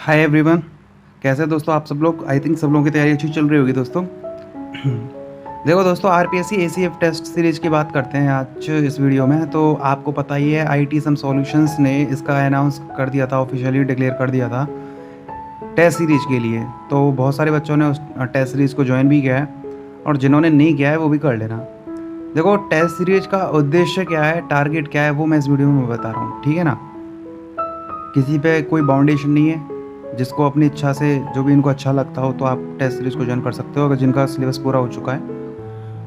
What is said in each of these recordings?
Hi everyone. कैसे हैं दोस्तों आप सब लोग? आई थिंक सब लोगों की तैयारी अच्छी चल रही होगी दोस्तों। देखो दोस्तों, आरपीएससी एसीएफ टेस्ट सीरीज की बात करते हैं आज इस वीडियो में। तो आपको पता ही है, आईटी सम सॉल्यूशंस ने इसका अनाउंस कर दिया था, ऑफिशियली डिक्लेयर कर दिया था टेस्ट सीरीज के लिए। तो बहुत सारे बच्चों ने उस टेस्ट सीरीज को ज्वाइन भी किया है, और जिन्होंने नहीं किया है वो भी कर लेना। देखो, टेस्ट सीरीज का उद्देश्य क्या है, टारगेट क्या है, वो मैं इस वीडियो में बता रहा हूँ, ठीक है ना। किसी पे कोई बाउंडेशन नहीं है, जिसको अपनी इच्छा से जो भी इनको अच्छा लगता हो तो आप टेस्ट सीरीज़ को ज्वाइन कर सकते हो। अगर जिनका सिलेबस पूरा हो चुका है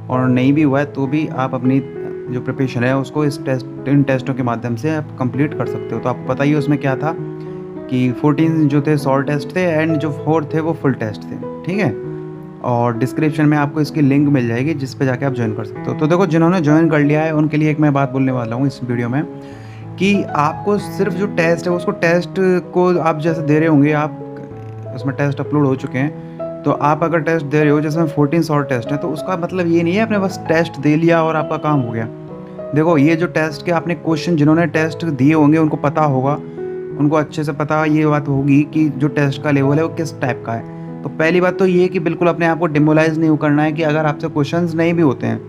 और नहीं भी हुआ है तो भी आप अपनी जो प्रिपरेशन है उसको इन टेस्टों के माध्यम से आप कंप्लीट कर सकते हो। तो आपको पता ही है उसमें क्या था कि 14 जो थे शॉर्ट टेस्ट थे, एंड जो 4 थे वो फुल टेस्ट थे, ठीक है। और डिस्क्रिप्शन में आपको इसकी लिंक मिल जाएगी जिस पे जाके आप ज्वाइन कर सकते हो। तो देखो, जिन्होंने ज्वाइन कर लिया है उनके लिए एक मैं बात बोलने वाला हूँ इस वीडियो में, कि आपको सिर्फ जो टेस्ट है उसको, टेस्ट को आप जैसे दे रहे होंगे, आप उसमें टेस्ट अपलोड हो चुके हैं, तो आप अगर टेस्ट दे रहे हो जिसमें 14 शॉर्ट टेस्ट हैं, तो उसका मतलब ये नहीं है आपने बस टेस्ट दे लिया और आपका काम हो गया। देखो, ये जो टेस्ट के आपने क्वेश्चन, जिन्होंने टेस्ट दिए होंगे उनको पता होगा, उनको अच्छे से पता ये बात होगी कि जो टेस्ट का लेवल है वो किस टाइप का है। तो पहली बात तो ये कि बिल्कुल अपने आप को डिमोलाइज नहीं करना है कि अगर आपसे क्वेश्चंस नहीं भी होते हैं,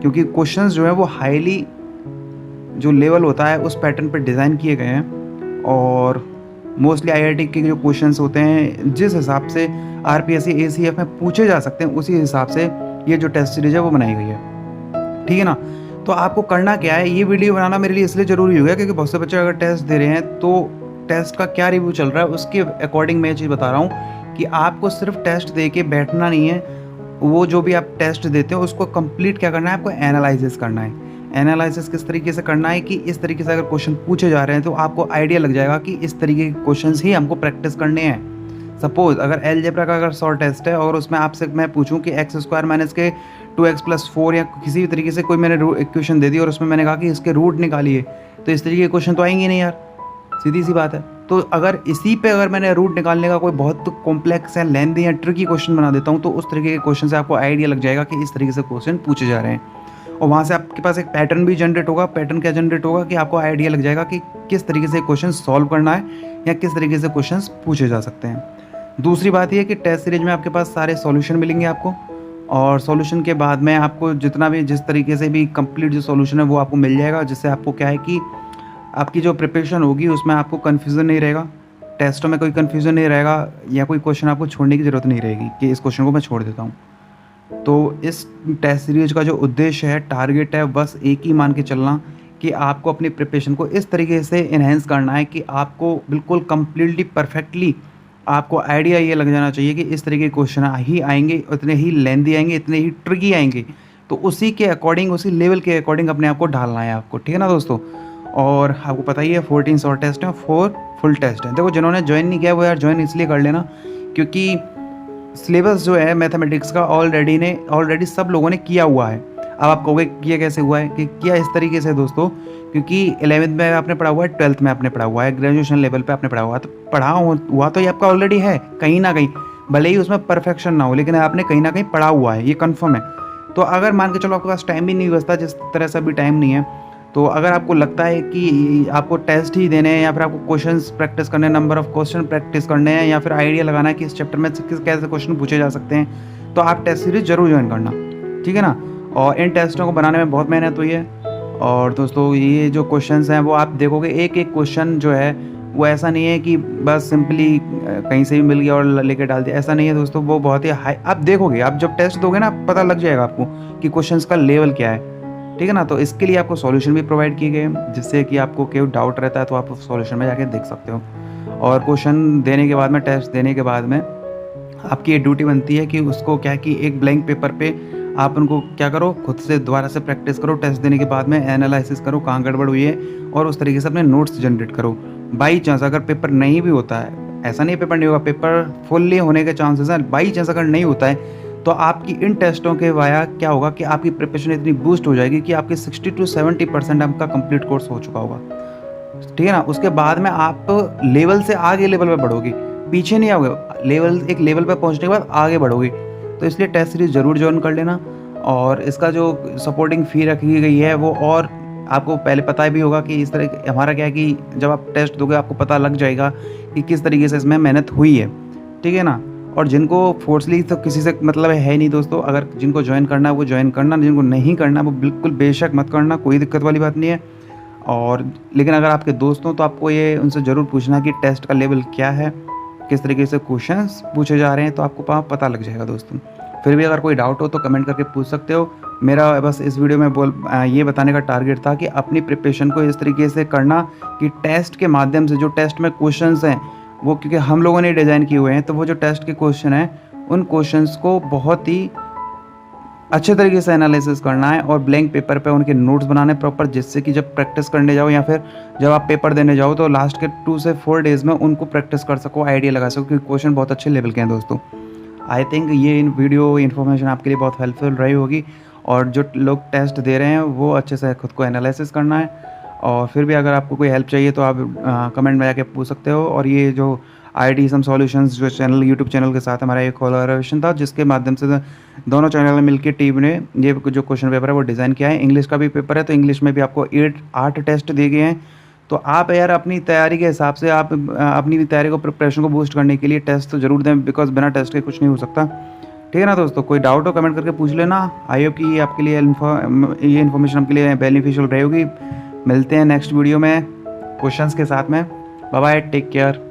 क्योंकि क्वेश्चंस जो है वो हाईली जो लेवल होता है उस पैटर्न पर डिज़ाइन किए गए हैं। और मोस्टली आईआईटी के जो क्वेश्चंस होते हैं, जिस हिसाब से आरपीएससी एसीएफ में पूछे जा सकते हैं, उसी हिसाब से ये जो टेस्ट सीरीज है वो बनाई गई है, ठीक है ना। तो आपको करना क्या है, ये वीडियो बनाना मेरे लिए इसलिए ज़रूरी हो गया क्योंकि बहुत से बच्चे अगर टेस्ट दे रहे हैं तो टेस्ट का क्या रिव्यू चल रहा है उसके अकॉर्डिंग मैं ये चीज़ बता रहा हूँ कि आपको सिर्फ टेस्ट दे के बैठना नहीं है। वो जो भी आप टेस्ट देते हो उसको कंप्लीट क्या करना है, आपको एनालिसिस करना है। एनालिसिस किस तरीके से करना है कि इस तरीके से अगर क्वेश्चन पूछे जा रहे हैं तो आपको आइडिया लग जाएगा कि इस तरीके के क्वेश्चंस ही हमको प्रैक्टिस करने हैं। सपोज अगर एलजेब्रा का अगर शॉर्ट टेस्ट है और उसमें आपसे मैं पूछूं कि एक्स स्क्वायर माइनस के 2x+4 या किसी भी तरीके से कोई मैंने इक्वेशन दे दी और उसमें मैंने कहा कि इसके रूट निकालिए, तो इस तरीके के क्वेश्चन तो आएंगे नहीं यार, सीधी सी बात है। तो अगर इसी पे अगर मैंने रूट निकालने का कोई बहुत कॉम्प्लेक्स या लेंथी या ट्रिकी क्वेश्चन बना देता हूँ, तो उस तरीके के क्वेश्चन से आपको आइडिया लग जाएगा कि इस तरीके से क्वेश्चन पूछे जा रहे हैं। और वहाँ से आपके पास एक पैटर्न भी जनरेट होगा। पैटर्न क्या जनरेट होगा कि आपको आइडिया लग जाएगा कि किस तरीके से क्वेश्चन सॉल्व करना है या किस तरीके से क्वेश्चन पूछे जा सकते हैं। दूसरी बात यह कि टेस्ट सीरीज में आपके पास सारे सॉल्यूशन मिलेंगे आपको, और सॉल्यूशन के बाद में आपको जितना भी जिस तरीके से भी कंप्लीट जो सॉल्यूशन है वो आपको मिल जाएगा, जिससे आपको क्या है कि आपकी जो प्रिपरेशन होगी उसमें आपको कन्फ्यूज़न नहीं रहेगा, टेस्टों में कोई कन्फ्यूज़न नहीं रहेगा, या कोई क्वेश्चन आपको छोड़ने की ज़रूरत नहीं रहेगी कि इस क्वेश्चन को मैं छोड़ देता हूँ। तो इस टेस्ट सीरीज का जो उद्देश्य है, टारगेट है, बस एक ही मान के चलना कि आपको अपनी प्रिपरेशन को इस तरीके से इन्हेंस करना है कि आपको बिल्कुल कम्प्लीटली परफेक्टली आपको आइडिया ये लग जाना चाहिए कि इस तरीके के क्वेश्चन ही आएंगे, इतने ही लेंथी आएंगे, इतने ही ट्रिकी आएंगे। तो उसी के अकॉर्डिंग, उसी लेवल के अकॉर्डिंग अपने आप को ढालना है आपको, ठीक है ना दोस्तों। और आपको पता ही है 14 शॉर्ट टेस्ट हैं, 4 फुल टेस्ट हैं। देखो, जिन्होंने ज्वाइन नहीं किया वो यार ज्वाइन इसलिए कर लेना क्योंकि सिलेबस जो है मैथमेटिक्स का ऑलरेडी सब लोगों ने किया हुआ है। अब आप कहोगे किया कैसे हुआ है, कि किया इस तरीके से दोस्तों, क्योंकि 11th में आपने पढ़ा हुआ है, 12th में आपने पढ़ा हुआ है, ग्रेजुएशन लेवल पे आपने पढ़ा हुआ है, तो हुआ तो ये आपका ऑलरेडी है कहीं ना कहीं, भले ही उसमें परफेक्शन ना हो, लेकिन आपने कहीं ना कहीं पढ़ा हुआ है, ये कन्फर्म है। तो अगर मान के चलो आपके पास टाइम भी नहीं बचता, जिस तरह से अभी टाइम नहीं है, तो अगर आपको लगता है कि आपको टेस्ट ही देने हैं या फिर आपको क्वेश्चंस प्रैक्टिस करने हैं, नंबर ऑफ क्वेश्चन प्रैक्टिस करने हैं, या फिर आइडिया लगाना है कि इस चैप्टर में कैसे क्वेश्चन पूछे जा सकते हैं, तो आप टेस्ट सीरीज जरूर ज्वाइन करना, ठीक है ना। और इन टेस्टों को बनाने में बहुत मेहनत हुई है। और दोस्तों, ये जो क्वेश्चंस हैं वो आप देखोगे, एक एक क्वेश्चन जो है वो ऐसा नहीं है कि बस सिंपली कहीं से भी मिल गया और लेके डाल दिया, ऐसा नहीं है दोस्तों। वो बहुत ही हाई, आप देखोगे, आप जब टेस्ट दोगे ना पता लग जाएगा आपको कि क्वेश्चंस का लेवल क्या है, ठीक है ना। तो इसके लिए आपको सॉल्यूशन भी प्रोवाइड किए गए हैं, जिससे कि आपको कोई डाउट रहता है तो आप सॉल्यूशन में जाके देख सकते हो। और क्वेश्चन देने के बाद में, टेस्ट देने के बाद में आपकी ये ड्यूटी बनती है कि उसको क्या कि एक ब्लैंक पेपर पे आप उनको क्या करो, खुद से दोबारा से प्रैक्टिस करो, टेस्ट देने के बाद में एनालिसिस करो कहाँ गड़बड़ हुई है, और उस तरीके से अपने नोट्स जनरेट करो। बाई चांस अगर पेपर नहीं भी होता है, ऐसा नहीं पेपर नहीं होगा, पेपर फुल्ली होने के चांसेस हैं, बाई चांस अगर नहीं होता है तो आपकी इन टेस्टों के वाया क्या होगा कि आपकी प्रिपरेशन इतनी बूस्ट हो जाएगी कि आपके 60 to 70% आपका कंप्लीट कोर्स हो चुका होगा, ठीक है ना। उसके बाद में आप लेवल से आगे लेवल पे बढ़ोगे, पीछे नहीं आओगे, एक लेवल पे पहुंचने के बाद आगे बढ़ोगे। तो इसलिए टेस्ट सीरीज जरूर ज्वाइन कर लेना। और इसका जो सपोर्टिंग फ़ी रखी गई है वो और आपको पहले पता भी होगा कि इस तरह हमारा क्या है कि जब आप टेस्ट दोगे आपको पता लग जाएगा कि किस तरीके से इसमें मेहनत हुई है, ठीक है ना। और जिनको फोर्सली तो किसी से मतलब है नहीं दोस्तों, अगर जिनको ज्वाइन करना है वो ज्वाइन करना, जिनको नहीं करना वो बिल्कुल बेशक मत करना, कोई दिक्कत वाली बात नहीं है। और लेकिन अगर आपके दोस्त हों तो आपको ये उनसे ज़रूर पूछना कि टेस्ट का लेवल क्या है, किस तरीके से क्वेश्चंस पूछे जा रहे हैं, तो आपको पता लग जाएगा दोस्तों। फिर भी अगर कोई डाउट हो तो कमेंट करके पूछ सकते हो। मेरा बस इस वीडियो में ये बताने का टारगेट था कि अपनी प्रिपरेशन को इस तरीके से करना कि टेस्ट के माध्यम से जो टेस्ट में क्वेश्चंस हैं वो, क्योंकि हम लोगों ने डिज़ाइन किए हुए हैं, तो वो जो टेस्ट के क्वेश्चन हैं उन क्वेश्चंस को बहुत ही अच्छे तरीके से एनालिसिस करना है और ब्लैंक पेपर पे उनके नोट्स बनाने प्रॉपर, जिससे कि जब प्रैक्टिस करने जाओ या फिर जब आप पेपर देने जाओ तो लास्ट के 2 से 4 डेज़ में उनको प्रैक्टिस कर सको, आइडिया लगा सको, क्योंकि क्वेश्चन बहुत अच्छे लेवल के हैं दोस्तों। आई थिंक ये वीडियो इन्फॉर्मेशन आपके लिए बहुत हेल्पफुल रही होगी, और जो लोग टेस्ट दे रहे हैं वो अच्छे से खुद को एनालिसिस करना है। और फिर भी अगर आपको कोई हेल्प चाहिए तो आप कमेंट में जाके पूछ सकते हो। और ये जो IT सम सॉल्यूशंस जो चैनल यूट्यूब चैनल के साथ हमारा एक कोलैबोरेशन था, जिसके माध्यम से दोनों चैनल मिलकर टीम ने ये जो क्वेश्चन पेपर है वो डिज़ाइन किया है। इंग्लिश का भी पेपर है, तो इंग्लिश में भी आपको 8 टेस्ट दिए गए हैं। तो आप यार अपनी तैयारी के हिसाब से आप अपनी तैयारी को, प्रिपरेशन को बूस्ट करने के लिए टेस्ट तो ज़रूर दें, बिकॉज बिना टेस्ट के कुछ नहीं हो सकता, ठीक है ना दोस्तों। कोई डाउट हो कमेंट करके पूछ लेना। आई होप कि ये आपके लिए ये इन्फॉर्मेशन आपके लिए बेनिफिशियल रहेगी। मिलते हैं नेक्स्ट वीडियो में क्वेश्चंस के साथ में। Bye bye, take care.